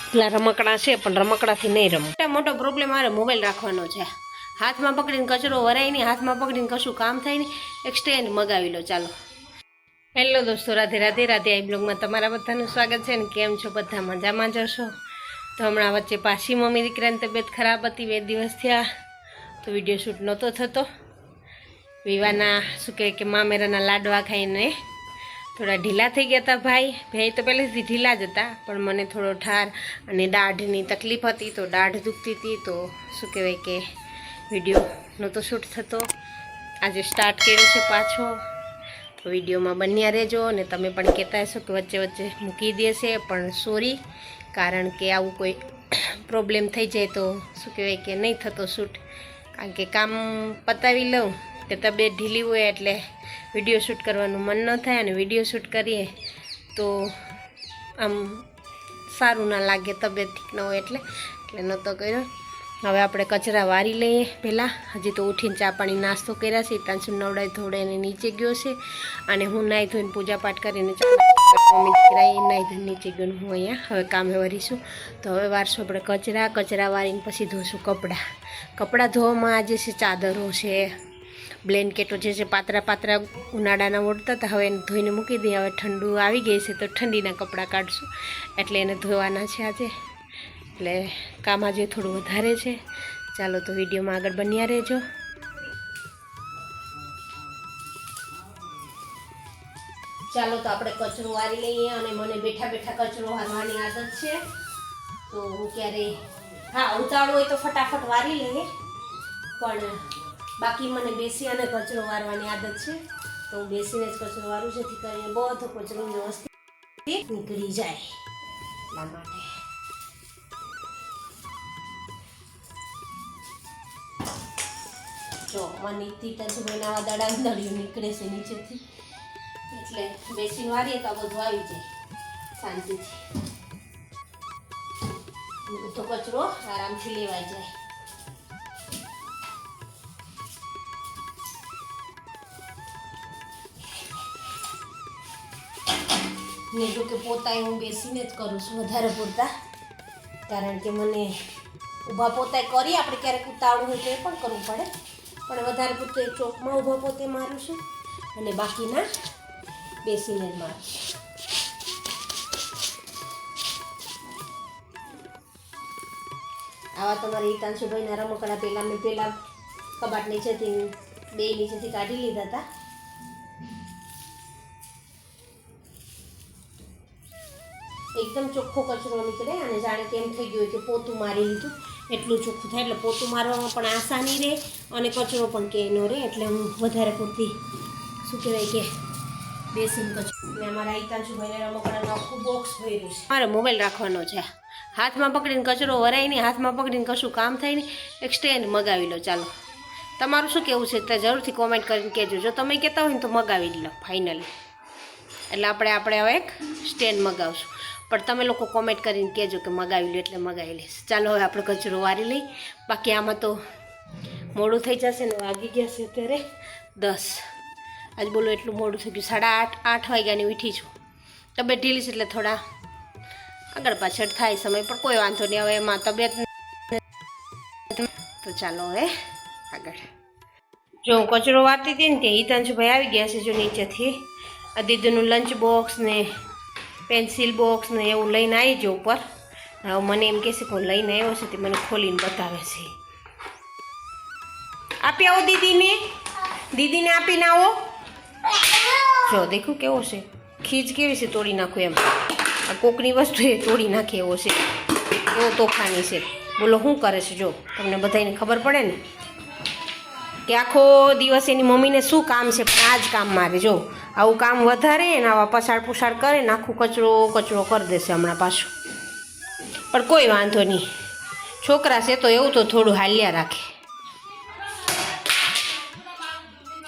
એટલા રમકડા છે પણ રમકડાથી નહીં રમો. મોટો પ્રોબ્લેમ મારે મોબાઈલ રાખવાનો છે. હાથમાં પકડીને કચરો વરાય નહીં, હાથમાં પકડીને કશું કામ થાય નહીં. એક સ્ટેન્ડ મગાવી લો. ચાલો. હેલો દોસ્તો, રાધે રાધે રાધે. આ બ્લોગમાં તમારા બધાનું સ્વાગત છે. ને કેમ છો બધા? મજામાં જશો? તો હમણાં વચ્ચે પાછી મમ્મી દીકરાની તબિયત ખરાબ હતી, 2 દિવસ થયા, તો વિડીયો શૂટ નહોતો થતો. વિવાના શું કહે કે મામેરાના લાડવા ખાઈને થોડા ઢીલા થઈ ગયા હતા. ભાઈ તો પહેલેથી ઢીલા જ હતા, પણ મને થોડો ઠાર અને દાઢની તકલીફ હતી, તો દાઢ દુખતી હતી, તો શું કહેવાય કે વિડીયો નહોતો શૂટ થતો. આજે સ્ટાર્ટ કર્યો છે પાછો, તો વિડીયોમાં બન્યા રહેજો. અને તમે પણ કહેતા હશો કે વચ્ચે વચ્ચે મૂકી દેશે, પણ સોરી, કારણ કે આવું કોઈ પ્રોબ્લેમ થઈ જાય તો શું કહેવાય કે નહીં થતો શૂટ. કારણ કે કામ પતાવી લઉં કે તબિયત ઢીલી હોય એટલે વિડીયો શૂટ કરવાનું મન ન થાય, અને વિડીયો શૂટ કરીએ તો આમ સારું ના લાગે, તબિયત ઠીક ન હોય એટલે નહોતો કર્યો. હવે આપણે કચરા વારી લઈએ પહેલાં. હજી તો ઉઠીને ચા પાણી નાસ્તો કર્યા છે. તાંસુ નવડાઈ થોડે નીચે ગયો છે, અને હું નાહી ધોઈને પૂજા પાઠ કરીને મમ્મી દીકરાએ નાહી ધોઈને નીચે ગયો. હું અહીંયા હવે કામે વરીશું. તો હવે વારશું આપણે કચરા વારીને પછી ધોશું કપડાં ધોવામાં આજે છે ચાદરો છે, બ્લેન્કેટો જે છે પાતળા ઉનાળાના ઓઢતા હતા, હવે એને ધોઈને મૂકી દઈએ. હવે ઠંડુ આવી ગઈ છે તો ઠંડીના કપડાં કાઢશું, એટલે એને ધોવાના છે આજે. એટલે કામ આજે થોડું વધારે છે. ચાલો તો વિડીયોમાં આગળ બન્યા રહેજો. ચાલો તો આપણે કચરો વારી લઈએ. અને મને બેઠા બેઠા કચરો વારવાની આદત છે, તો હું ક્યારે ઉતાવળ હોય તો ફટાફટ વારી લઈએ, પણ બાકી મને બેસી અને કચરો વારવાની આદત છે, તો હું બેસીને જ કચરો વારું, જેથી કરીને બધો કચરો વ્યવસ્થિત નીકળી જાય. એટલા માટે જો મનીથી તજુભાઈ આવા દળિયું નીકળે છે નીચેથી, એટલે બેસીને વારીએ તો આ બધું આવી જાય શાંતિથી. બધો કચરો આરામથી લેવાઈ જાય. ને જો કે પોતાએ હું બેસીને જ કરું છું વધારે પૂરતા, કારણ કે મને ઊભા પોતાએ કરી આપણે ક્યારેક ઉતાવળું હોય તો એ પણ કરવું પડે, પણ વધારે પૂરતું એક ચોકમાં ઊભા પોતે મારું છું, અને બાકીના બેસીને જ મારું. આવા તમારા હિતાંશુભાઈના રમકડા પહેલાં કબાટ નીચેથી 2 નીચેથી કાઢી લીધા હતા. એકદમ ચોખ્ખો કચરો નીકળે, અને જાણે કે એમ થઈ ગયું કે પોતું મારી લીધું એટલું ચોખ્ખું થાય. એટલે પોતું મારવામાં પણ આસાની રહે, અને કચરો પણ ક્યાંય ન રહે. એટલે હું વધારે પૂરતી શું કહેવાય કે બેસીને કચરો. ને અમારા હિતાંશુભાઈને રમકડાનું આખું બોક્સ ભર્યું છે. મારે મોબાઈલ રાખવાનો છે. હાથમાં પકડીને કચરો વરાય નહીં, હાથમાં પકડીને કશું કામ થાય નહીં. એક સ્ટેન્ડ મગાવી લો. ચાલો, તમારું શું કહેવું છે તે જરૂરથી કોમેન્ટ કરીને કહેજો. જો તમે કહેતા હોય ને તો મગાવી લો ફાઇનલી. એટલે આપણે હવે એક સ્ટેન્ડ મગાવશું, પણ તમે લોકો કોમેન્ટ કરીને કહેજો કે મગાવી લો, એટલે મગાવી લઈશ. ચાલો હવે આપણે કચરો વારી લઈ. બાકી આમાં તો મોડું થઈ જશે ને. વાગી ગયા છે અત્યારે 10. આજ બોલો એટલું મોડું થઈ ગયું. 8:30 વાગ્યાની ઉઠી છું. તબિયત ઢીલી છે એટલે થોડા આગળ પાછળ થાય સમય, પણ કોઈ વાંધો નહીં. હવે એમાં તબિયત તો ચાલો હવે આગળ. જો હું કચરો વારતી હતી ને ત્યાં હિતાંશુભાઈ આવી ગયા છે. જો નીચેથી દીદીનું લંચ બોક્સ ને પેન્સિલ બોક્સ ને એવું લઈને આવી જાઉં ઉપર. હવે મને એમ કહેશે કે લઈને આવ્યો છે, તે મને ખોલીને બતાવે છે. આપી આવો દીદીને આપીને આવો. જો દેખું કેવો છે, ખીજ કેવી છે, તોડી નાખું એમ. આ કોકની વસ્તુ એ તોડી નાખે એવો છે, એવો તોફાની છે. બોલો શું કરે છે? જો તમને બધાને ખબર પડે ને કે આખો દિવસ એની મમ્મીને શું કામ છે, પણ આ જ કામ મારે. જો આવું કામ વધારે ને આવા પસાડ પુસાડ કરે ને આખું કચરો કરી દેશે હમણાં પાછું. પણ કોઈ વાંધો નહીં, છોકરા છે તો એવું તો થોડું હાલ્યા રાખે.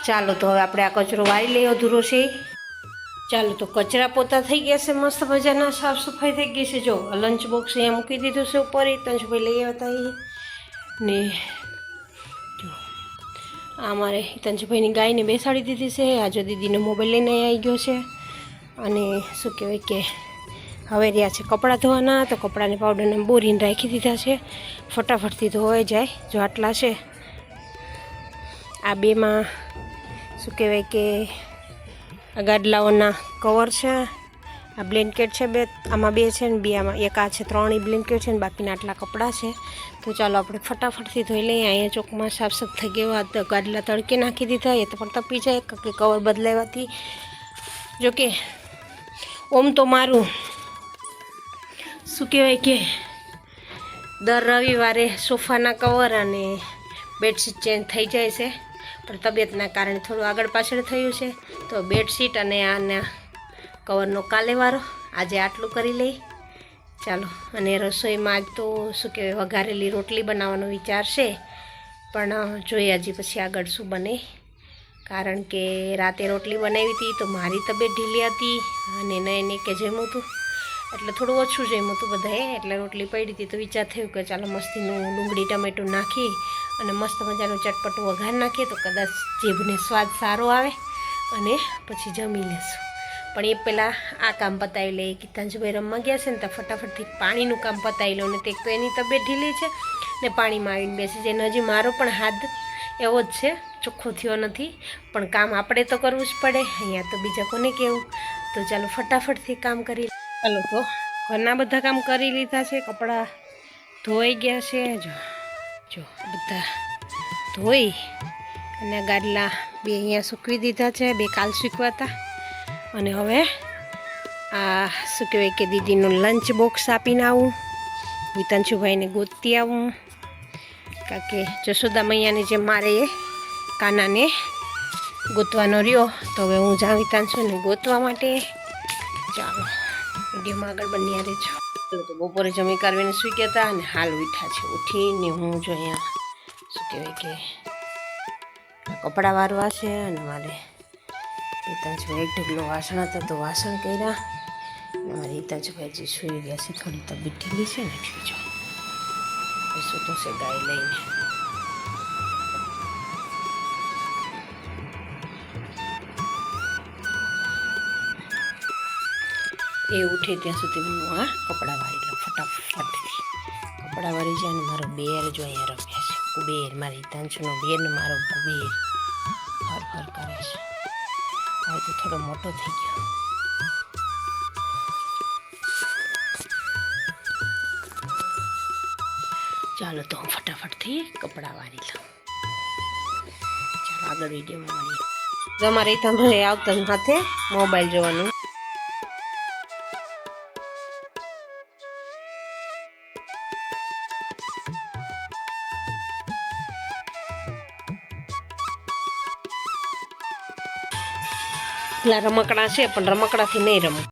ચાલો તો હવે આપણે આ કચરો વારી લઈએ, અધૂરો છે. ચાલો તો કચરા પોતા થઈ ગયા છે, મસ્ત મજાના સાફ સફાઈ થઈ ગઈ છે. જો લંચ બોક્સ અહીંયા મૂકી દીધું છે ઉપર, હિતાંશુભાઈ લઈ આવતા ને. જો આ મારે હિતાંશુભાઈની ગાયને બેસાડી દીધી છે. આ જો દીદીનો મોબાઈલ લઈને આવી ગયો છે, અને શું કહેવાય કે હવે રહ્યા છે કપડાં ધોવાના, તો કપડાને પાવડરને બોરીને રાખી દીધા છે, ફટાફટથી ધોવાઈ જાય. જો આટલા છે. આ બેમાં શું કહેવાય કે આ ગાડલાઓના કવર છે, આ બ્લેન્કેટ છે બે, આમાં બે છે ને બે આમાં એક આ છે, 3 બ્લેન્કેટ છે ને બાકીના આટલા કપડાં છે. તો ચાલો આપણે ફટાફટથી ધોઈ લઈએ. અહીંયા ચોકમાં સાફ સાફ થઈ ગયો. આ ગાડલા તડકે નાખી દીધા, એ તો પણ તપી જાય કે કવર બદલાવાથી. જોકે ઓમ તો મારું શું કહેવાય કે દર રવિવારે સોફાના કવર અને બેડશીટ ચેન્જ થઈ જાય છે, પણ તબિયતના કારણે થોડું આગળ પાછળ થયું છે. તો બેડશીટ અને આના કવરનો કાલે વારો, આજે આટલું કરી લઈ. ચાલો. અને રસોઈમાં આજ તો શું કહેવાય વઘારેલી રોટલી બનાવવાનો વિચાર છે, પણ જોઈએ હજી પછી આગળ શું બને. કારણ કે રાતે રોટલી બનાવી હતી તો મારી તબિયત ઢીલી હતી અને એને કે જેમું હતું એટલે થોડું ઓછું જેમું હતું બધાએ, એટલે રોટલી પડી હતી. તો વિચાર થયું કે ચાલો મસ્તીનું ડુંગળી ટમેટું નાખી અને મસ્ત મજાનું ચટપટું વઘાર નાખીએ તો કદાચ જીભને સ્વાદ સારો આવે અને પછી જમી લેશું. પણ એ પહેલાં આ કામ પતાવી લઈએ. ગીતાંજુભાઈ રમવા ગયા છે ને તો ફટાફટથી પાણીનું કામ પતાવી લો. ને તે તો એની તબિયત ઢીલી છે ને પાણીમાં આવીને બેસી જાય. હજી મારો પણ હાથ એવો જ છે, ચોખ્ખો થયો નથી, પણ કામ આપણે તો કરવું જ પડે. અહીંયા તો બીજા કોને કહેવું. તો ચાલો ફટાફટથી કામ કરી. ચાલો તો ઘરના બધા કામ કરી લીધા છે, કપડાં ધોઈ ગયા છે. જો બધા ધોઈ અને ગાડલા બે અહીંયા સૂકવી દીધા છે, બે કાલ સૂકવાતા. અને હવે આ શું કહેવાય કે દીદીનું લંચ બોક્સ આપીને આવું, વિતાંશુભાઈને ગોતતી આવું. કારણ કે જશોદા મૈયાની જેમ મારે એ કાનાને ગોતવાનો રહ્યો, તો હવે હું જાઉં વિતાંશુને ગોતવા માટે. ચાલો વિડીયોમાં આગળ બન્યા રહેજો. તો બપોરે જમી કારવીને સૂઈ ગયા હતા અને હાલ ઉઠ્યા છે. ઉઠીને હું જો અહીંયા શું કહેવાય કે કપડાં વારવા છે અને મારે હિતાંશુભાઈ એક ઢગલો વાસણ હતા તો વાસણ કર્યા. મારે હિતાંશુભાઈ જે સૂઈ ગયા છે, થોડી તબિયત ઢીલી છે ને એટલે જો શું તો છે ગાય લઈને. એ ઉઠે ત્યાં સુધી હું આ કપડાં વારી લઉં ફટાફટથી. કપડાં વારી જાય ને મારો બેર જો અહીંયા રમ્યા છે, કુબેર. મારી હિતાંશુનો બેર ને મારો કુબેર હર હર કરે છે. હવે તો થોડો મોટો થઈ ગયો. ચાલો તો હું ફટાફટથી કપડાં વારી લઉં. ચાલો આગળ વિડીયોમાં મળીએ. તમારે તમે આવતા સાથે મોબાઈલ જોવાનું. પેલા રમકડા છે પણ રમકડાથી નહીં રમું.